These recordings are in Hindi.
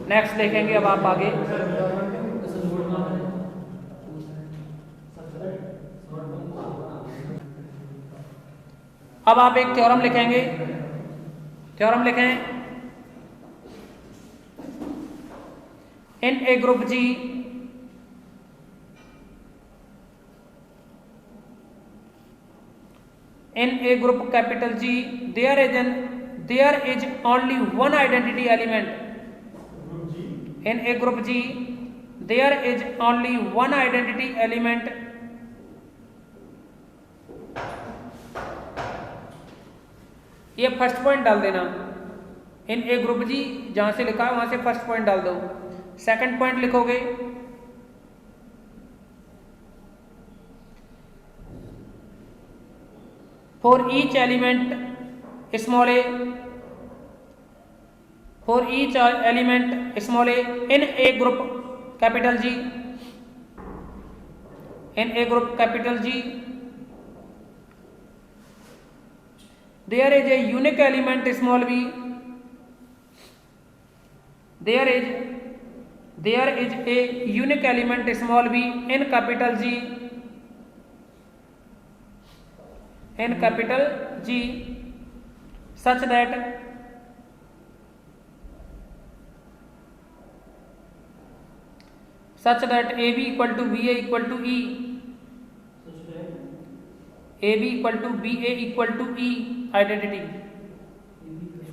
नेक्स्ट देखेंगे अब आप आगे। अब आप एक थ्योरम लिखेंगे। थ्योरम लिखें, in a group G in a group capital G there is only one identity element in a group G there is only one identity element ये फर्स्ट पॉइंट डाल देना। इन ए ग्रुप जी जहां से लिखा है वहां से फर्स्ट पॉइंट डाल दो। सेकंड पॉइंट लिखोगे for each element small a in a group capital G there is a unique element small b there is a unique element small b in capital G such that AB equal to BA equal to E, AB equal to BA equal to E identity,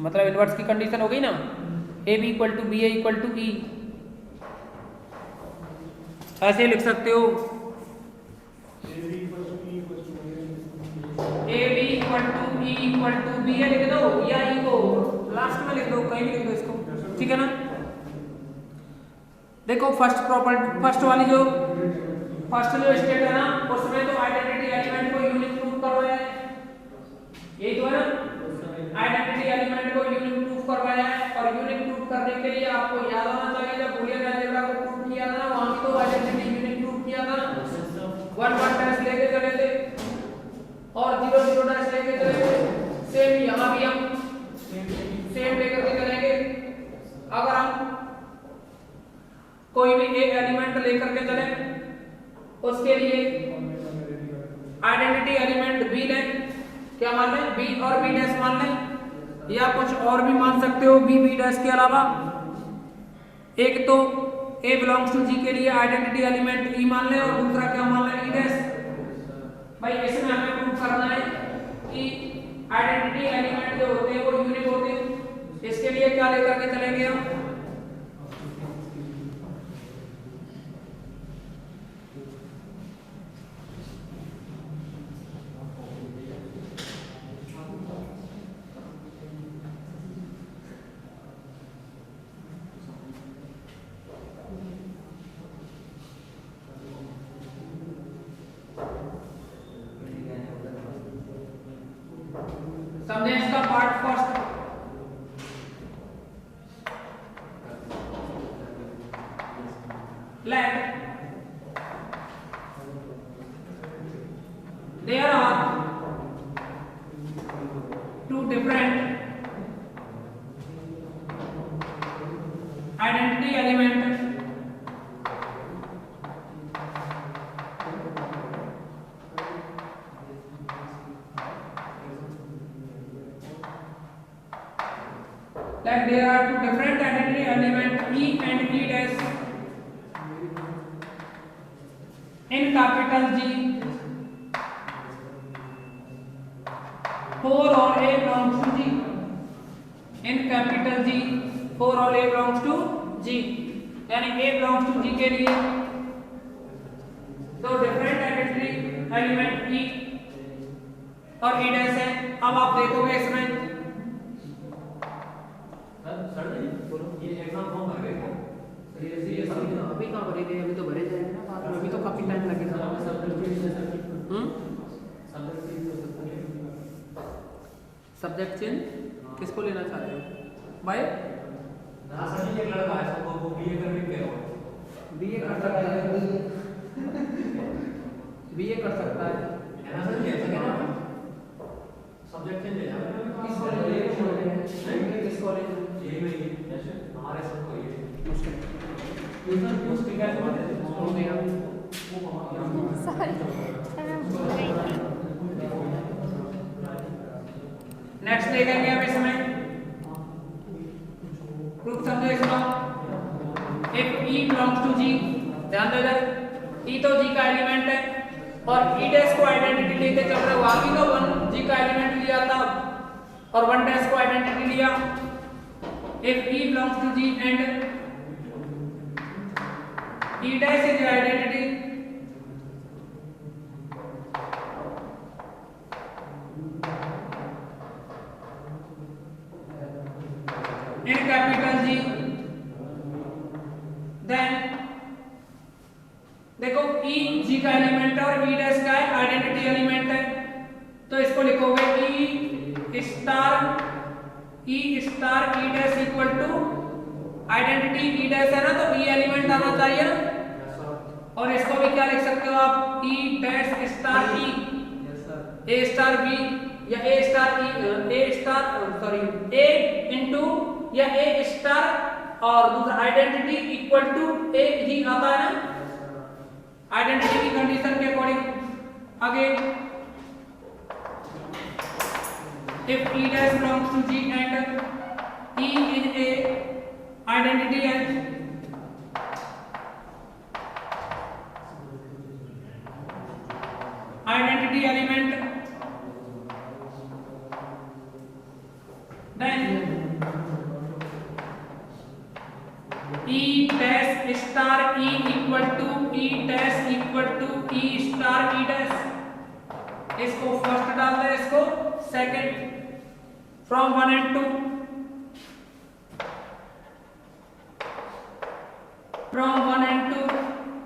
मतलब इनवर्स की कंडीशन हो गई ना, AB equal to BA equal to E। ऐसे लिख सकते हो AB equal to E equal to BA लिख दो या E को लास्ट में लिख दो, कहीं भी लिख दो इसको, ठीक है ना। देखो फर्स्ट वाली जो स्टेट है ना उसमें तो आइडेंटिटी एलिमेंट को यूनिक प्रूफ करवाया है, यही तो है ना, आइडेंटिटी एलिमेंट को यूनिक प्रूफ करवाया है। और यूनिक प्रूफ करने के लिए आपको याद होना चाहिए जब बूलियन अलजेब्रा को प्रूफ किया था ना वहां तो आइडेंटिटी यूनिक प्रूफ किया था, 1 1 डैश लेके चले थे और 0 0 डैश लेके चले थे। सेम यहां भी हम सेम लेकर के चलेंगे। अगर हम कोई भी एक एलिमेंट लेकर के चले उसके लिए आइडेंटिटी एलिमेंट बी लें, क्या मान लें, बी और बी डैश मान लें, या कुछ और भी मान सकते हो बी बी डैश के अलावा। एक तो ए बिलोंग्स टू जी के लिए आइडेंटिटी एलिमेंट ई मान लें और दूसरा क्या मान लें, ई डैश। भाई इसमें हमें प्रूव करना है कि आइडेंटिटी एलिमेंट जो होते हैं वो यूनिक होते हैं। इसके लिए क्या लेकर के चलेंगे हम, समझे इसका part first. Let there are two different identity element that there are two different identity element E and E dash in capital G for all A belongs to G, in capital G for all A belongs to G, यानी A belongs to G के लिए तो डिफरेंट आइडेंटिटी एलिमेंट E और E dash है। अब आप देखोगे इसमें ये एग्जाम फॉर्म भर गए क्या? अभी कहाँ भरे गए, अभी तो भरे जाएंगे ना बाद में, अभी तो काफी टाइम लगेगा। सब्जेक्ट चेंज किसको लेना चाहते हो भाई? एक लड़का है वो बीए करके कह रहा हूँ, बीए कर सकता है, बीए कर सकता है ना सर, ले सके ना सब्जेक्ट चेंज ले जाओ। किस कॉलेज में, किस कॉलेज में? नेक्स्ट देखेंगे अब इसमें प्रूफ समझो इसका। If E belongs to G, ध्यान दो इधर, E तो G का एलिमेंट है और E डैश को आइडेंटिटी लेके चल रहे हो, आगे तो 1 G का एलिमेंट लिया था और 1 डैश को आइडेंटिटी लिया। If E belongs to G and E dash is identity, in capital G, then देखो E G का एलिमेंट है और E डैश का है आइडेंटिटी एलिमेंट है, तो इसको लिखोगे E star E dash equal to identity E dash है ना, तो E एलिमेंट आना चाहिए ना, और इसको भी क्या लिख सकते हो आप E dash star E A star B या A स्टार A इंटू या A स्टार और दूसरा आइडेंटिटी इक्वल टू A ही आता है ना, आइडेंटिटी की कंडीशन के अकॉर्डिंग। आगे if E dash belongs to G and E is a identity and identity element, then E dash star E equal to E dash equal to E star E dash, इसको फर्स्ट डाल दे, इसको second, from 1 and 2, from 1 and 2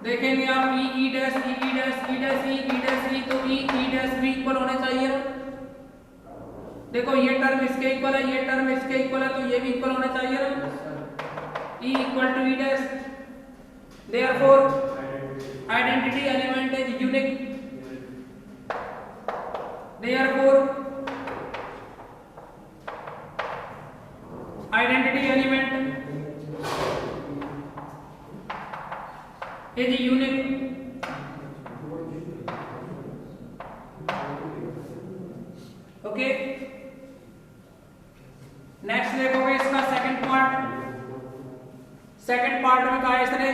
देखेंगे आप E dash E dash E dash E dash E, तो E डैश भी इक्वल होने चाहिए। देखो ये टर्म इसके इक्वल है, ये टर्म इसके इक्वल है, तो ये भी इक्वल होने चाहिए ना, E equal to E dash, therefore identity element is unique, therefore identity element is unique, okay। Next देखोगे इसका सेकंड पार्ट में कहा है इसने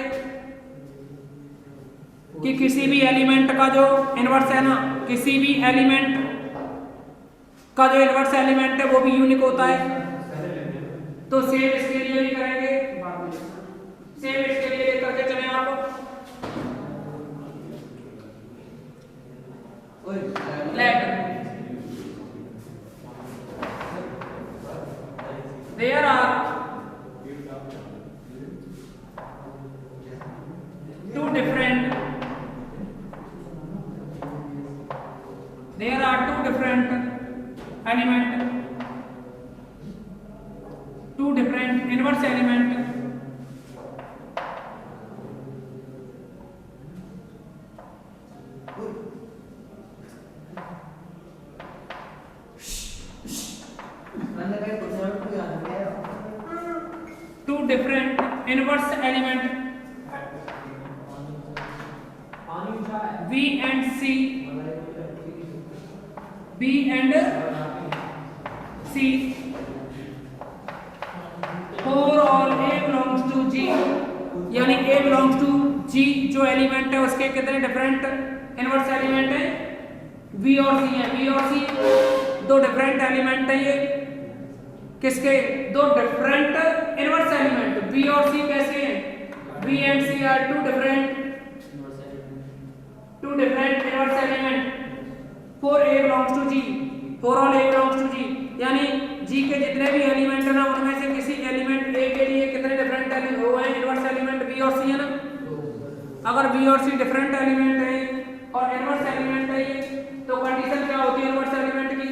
कि किसी भी एलिमेंट का जो इनवर्स है ना, किसी भी एलिमेंट का जो इनवर्स एलिमेंट है वो भी यूनिक होता है, तो सेम इसके लिए भी करेंगे, सेम इसके लिए करके चले आप। Let there are two different element, two different inverse element B and C, B and C, for all A belongs to G, यानी A belongs to G जो एलिमेंट है उसके कितने डिफरेंट इनवर्स एलिमेंट है, B और C है। B और C दो डिफरेंट एलिमेंट है, ये किसके, दो डिफरेंट इनवर्स एलिमेंट B और C कैसे हैं, B and C are two different inverse element for A belongs to G, for all A belongs to G, यानी G के जितने भी एलिमेंट है ना उनमें से किसी एलिमेंट A के लिए कितने डिफरेंट वो है इनवर्स एलिमेंट B और C है ना। अगर B और C डिफरेंट एलिमेंट है और इनवर्स एलिमेंट है ये, तो कंडीशन क्या होती है इनवर्स एलिमेंट की,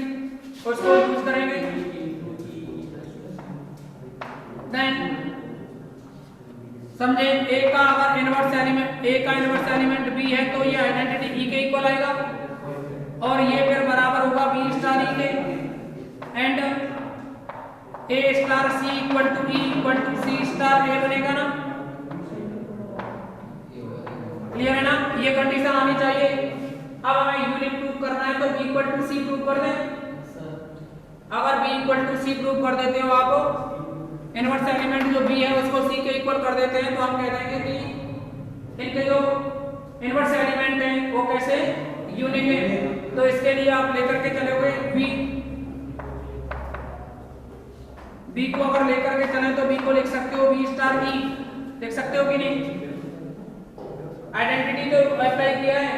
उसको यूज करेंगे। देन समझे A का अगर इनवर्स एलिमेंट B है तो ये आइडेंटिटी E के इक्वल आएगा और ये फिर बराबर होगा B स्टार E के, and A star C equal to E equal to C star A बनेगा ना, क्लियर है ना, ये कंडीशन आनी चाहिए। अब हमें यूनिट प्रूव करना है तो b equal to c prove कर दें। अगर b equal to c prove कर देते हो आप, इनवर्स एलिमेंट जो b है उसको c के इक्वल कर देते हैं, तो हम कह देंगे कि इनके जो इनवर्स एलिमेंट हैं वो कैसे यूनिट है। तो इसके लिए आप लेकर के चले हुए b को अगर लेकर के चले तो b को लिख सकते हो b स्टार e, लिख सकते हो कि नहीं। आइडेंटिटी तो अप्लाई किया है,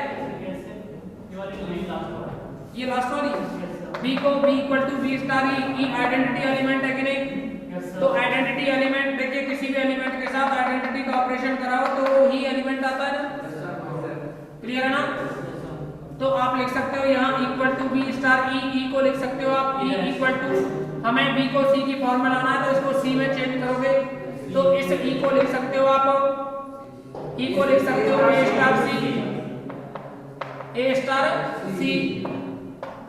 ये लास्ट वाली b को b equal to b star e, identity element है कि नहीं। तो आइडेंटिटी एलिमेंट देखिए, किसी भी एलिमेंट के साथ आइडेंटिटी का ऑपरेशन कराओ तो ही एलिमेंट आता है ना, क्लियर है ना। तो आप लिख सकते हो यहाँ equal to b star e, को लिख सकते हो आप e इक्वल टू, हमें b को c की फॉर्म में लाना है तो इसको c में चेंज करोगे तो इस e को लिख सकते हो आप, e को लिख सकते हो a स्टार c,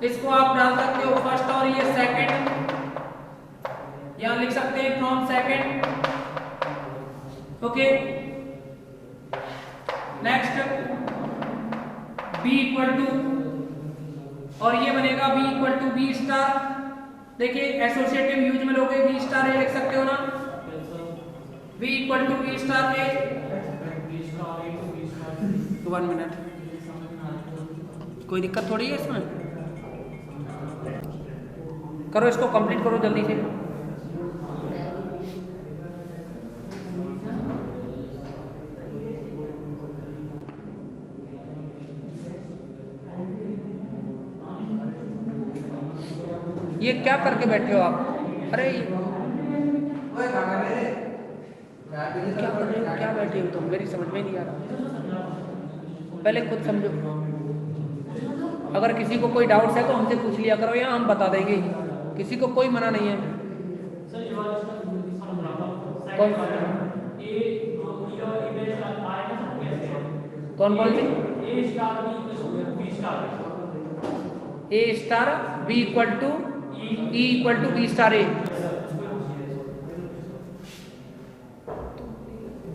इसको आप डाल सकते हो फर्स्ट और ये सेकंड, यहां लिख सकते हैं from second, okay. Next b equal to, और ये बनेगा b equal to b star, देखिए एसोसिएटिव यूज में लोगे b स्टार ए लिख सकते हो ना, b equal to b star a. 1 minute, कोई दिक्कत थोड़ी है इसमें, करो इसको कंप्लीट करो जल्दी से। ये क्या करके बैठे हो आप, अरे क्या कर रहे हो, क्या बैठे हो तुम, मेरी समझ में नहीं आ रहा, पहले खुद समझो। अगर किसी को कोई डाउट्स है तो हमसे पूछ लिया करो, या हम बता देंगे, किसी को कोई मना नहीं है। कौन कौन सी A star B equal to E equal to B star A,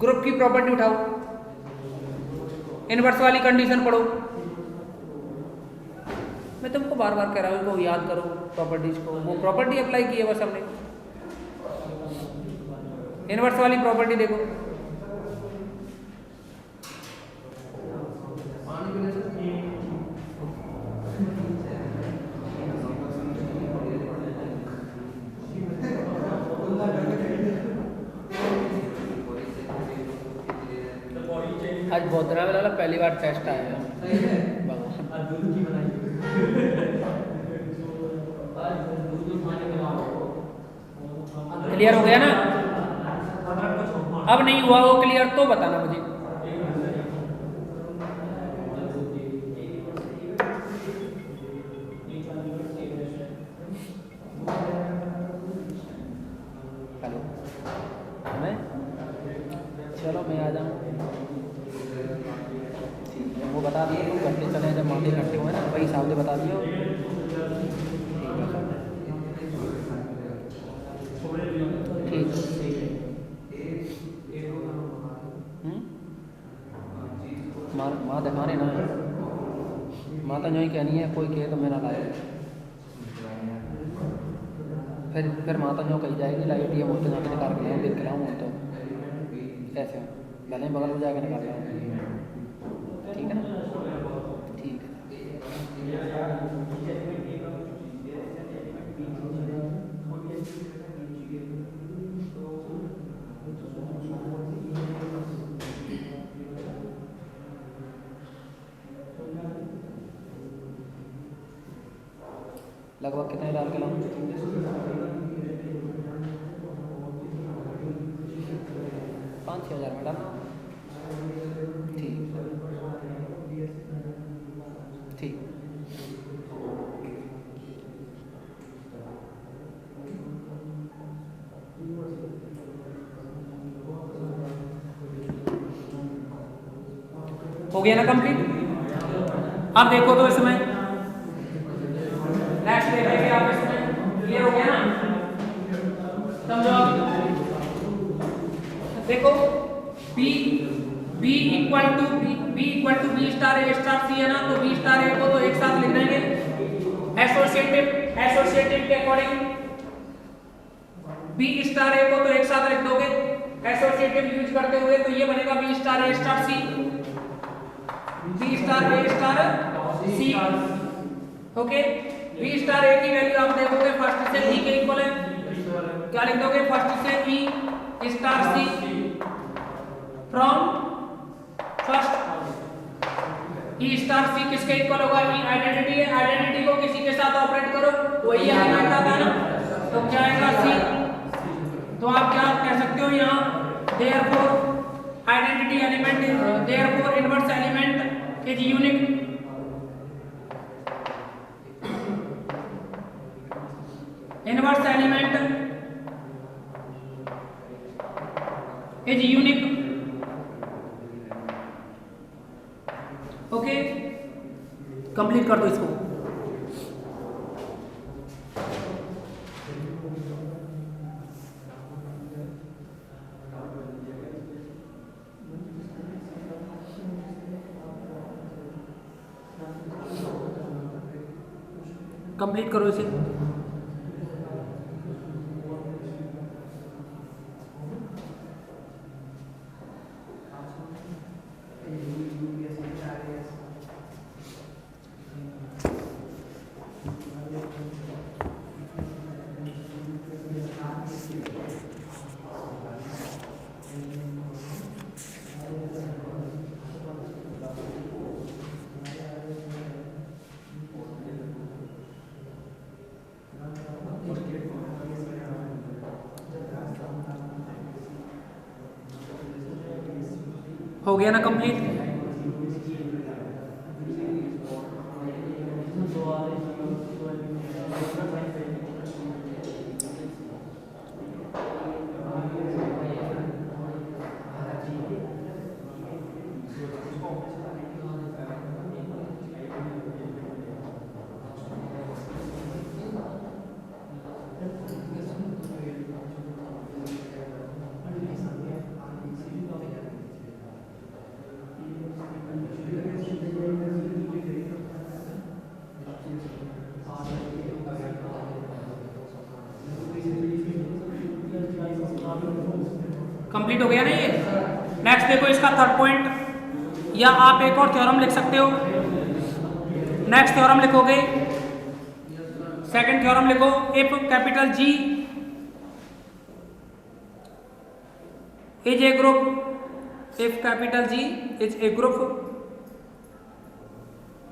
group की प्रॉपर्टी उठाओ, इनवर्स वाली कंडीशन पढ़ो। मैं तुमको बार बार कह रहा हूँ इनको याद करो प्रॉपर्टीज को, वो प्रॉपर्टी अप्लाई की है बस हमने। इनवर्स वाली प्रॉपर्टी देखो, आज बहुत दिन वाला पहली बार टेस्ट आया है, क्लियर हो गया ना। अब नहीं हुआ वो क्लियर तो बताना मुझे। हेलो, मैं चलो मैं आ जाऊँ, वो बता दिए तुम घंटे चले जब माते इकट्ठे हुए ना, वही हिसाब से बता दियो। ठीक माँ दिखाने ना, माता जो ही कहनी है कोई कहे तो मेरा लाए, फिर माता जो कही जाएगी लाइट ये मोटे जाके निकाल के लाऊँ, देख के लाऊँ तो कैसे भले ही बगल में जाके निकाल लाऊँ, ठीक है ना, ठीक है। लगभग कितने डाल के लाऊँ, 5-6 हज़ार में डालना, ठीक ठीक। हो गया ना कंप्लीट। अब देखो तो इसमें नेक्स्ट देखेंगे आप, इसमें क्लियर हो गया ना। समझो आप। देखो B equal to B star A star C है ना, तो बी स्टार ए को तो एक साथ लिख देंगे एसोसिएटिव के अकॉर्डिंग। बी स्टार ए को तो एक साथ लिख दोगे एसोसिएटिव यूज करते हुए, तो ये बनेगा B star A star C, B star A star C. Okay, B star ए की वैल्यू आप देखोगे फर्स्ट से ई के इक्वल है, क्या लिख दोगे फर्स्ट से E star C from first. E star C किसके इक्वल होगा, ई आइडेंटिटी है, आइडेंटिटी को किसी के साथ ऑपरेट करो वही एलिमेंट आता है ना, तो क्या आएगा सी। तो आप क्या कह सकते हो यहाँ therefore identity element therefore inverse element is unique. Inverse element is unique. Okay, complete कर दो इसको। कंप्लीट करो इसे। हो गया ना कंप्लीट। कंप्लीट हो गया ना ये। नेक्स्ट देखो इसका थर्ड पॉइंट, या आप एक और थ्योरम लिख सकते हो। नेक्स्ट थ्योरम लिखोगे, सेकंड थ्योरम लिखो, if capital G is A group, if capital G is A group,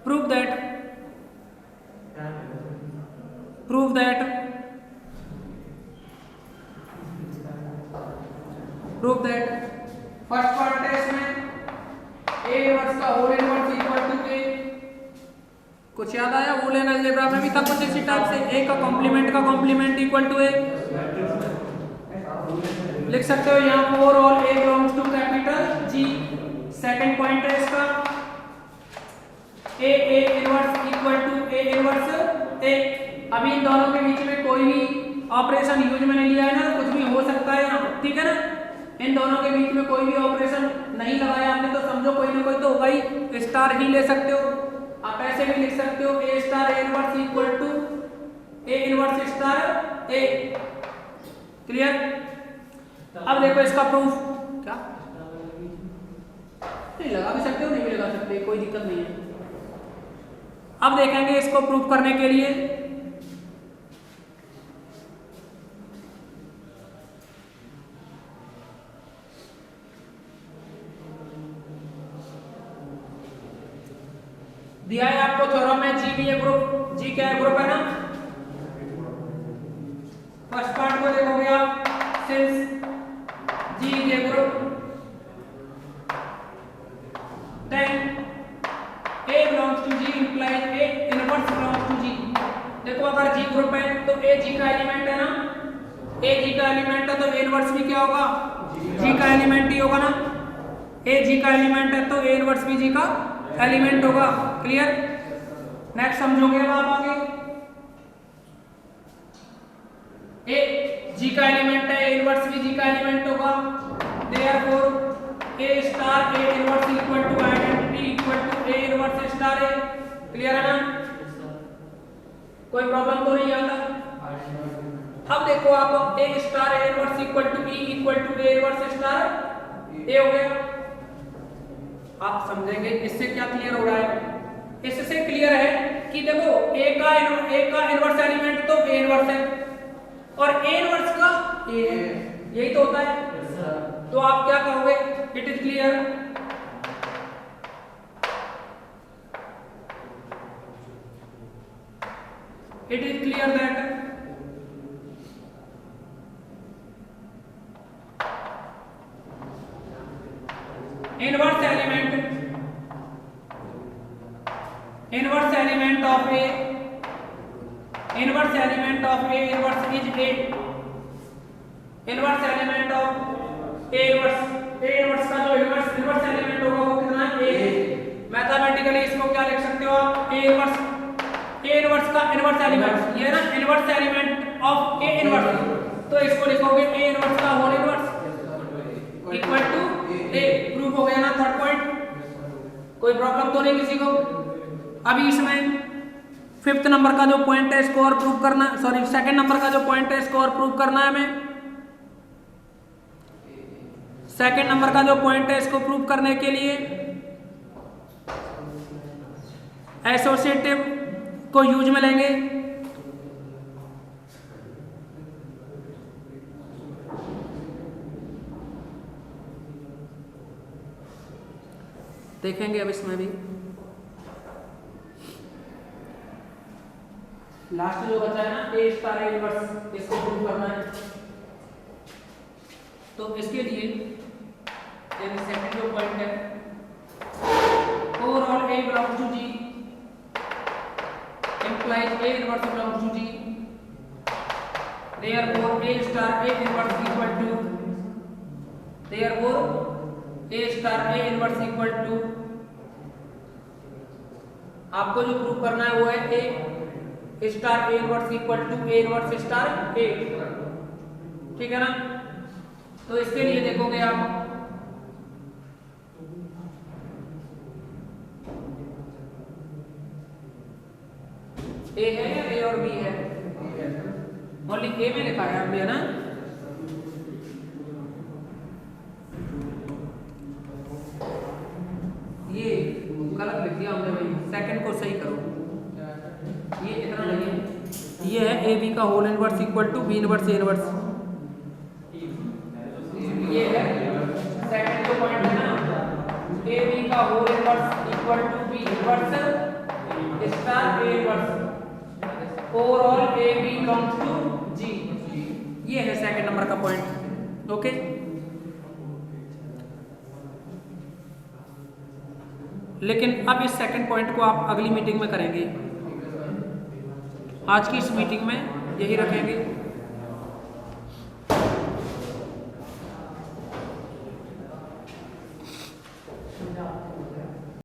prove that first part है इसमें ए इनवर्स का होल इनवर्स इक्वल टू ए। कुछ याद आया? बूलियन अलजेब्रा में भी था कुछ इसी टाइप से, ए का कॉम्प्लीमेंट इक्वल टू ए। लिख सकते हो यहाँ for all A belongs to capital G. Second point है इसका A inverse equal to A inverse A. अभी इन दोनों के बीच में कोई भी ऑपरेशन यूज में नहीं लिया है ना, कुछ भी हो सकता है ना, ठीक है ना। इन दोनों के बीच में कोई भी ऑपरेशन नहीं लगाया आपने, तो समझो कोई ना कोई तो होगा ही, स्टार ही ले सकते हो। आप ऐसे भी लिख सकते हो A star A inverse equal to A inverse star A. Clear? अब देखो इसका प्रूफ, क्या नहीं लगा भी सकते हो, नहीं भी लगा सकते, कोई दिक्कत नहीं है। अब देखेंगे इसको प्रूफ करने के लिए दिया है आपको थ्योरम में जी भी है ग्रुप, जी क्या है ग्रुप है ना। फर्स्ट पार्ट को देखोगे आप, since G is A group then A belongs to G implies A inverse belongs to G. देखो अगर जी ग्रुप है तो ए जी का एलिमेंट है ना, ए जी का एलिमेंट है तो इनवर्स भी क्या होगा, जी का एलिमेंट ही होगा ना। ए जी का एलिमेंट है तो ए इनवर्स भी जी का एलिमेंट होगा। क्लियर? नेक्स्ट समझोगे अब आप आगे। ए जी का एलिमेंट है, इनवर्स भी जी का एलिमेंट होगा। Therefore A star A inverse equal to identity equal to A inverse star A। Clear है ना? कोई प्रॉब्लम तो नहीं आता। अब देखो आप A star A inverse equal to E equal to A inverse star A हो गया। आप समझेंगे इससे क्या क्लियर हो रहा है? इससे क्लियर है कि देखो A का इनवर्स एलिमेंट तो A इनवर्स है और A इनवर्स का A है, यही तो होता है। तो आप क्या कहोगे? It is clear. It is clear that inverse element of A inverse element of A inverse is A inverse element of A inverse का जो inverse element होगा वो कितना है? A। मैथमेटिकली इसको क्या लिख सकते हो आप? A inverse का inverse element, ये ना inverse element of A inverse, तो इसको लिखोगे A inverse का whole inverse equal to A। Proof हो गया ना थर्ड पॉइंट? कोई प्रॉब्लम तो नहीं किसी को? अभी इसमें फिफ्थ नंबर का जो पॉइंट है इसको और प्रूव करना, सॉरी सेकंड नंबर का जो पॉइंट है इसको और प्रूव करना है हमें। सेकंड नंबर का जो पॉइंट है इसको प्रूव करने के लिए एसोसिएटिव को यूज में लेंगे। देखेंगे अब इसमें भी लास्ट जो बचा है ना A स्टार A इनवर्स, इसको प्रूव करना है। तो इसके लिए सेकंड जो पॉइंट है overall A belongs to G implies A inverse belongs to G, therefore A star A inverse equal to आपको जो प्रूव करना है वो है A star A inverse equal to A inverse star A। ठीक है ना? तो इसके लिए देखोगे आप A है या A और B है? ओनली A में लिखा है आपने, है ना? ये गलत लिख दिया हमने भाई, सेकंड को सही करो। ये इतना नहीं है, ये है ए बी का whole inverse equal to B inverse A inverse. ये है सेकंड जो पॉइंट है ना, ए बी का whole inverse equal to B inverse star A inverse, overall A B belongs to G. ये है सेकंड नंबर का पॉइंट। ओके, लेकिन अब इस सेकंड पॉइंट को आप अगली मीटिंग में करेंगे, आज की इस मीटिंग में यही रखेंगे।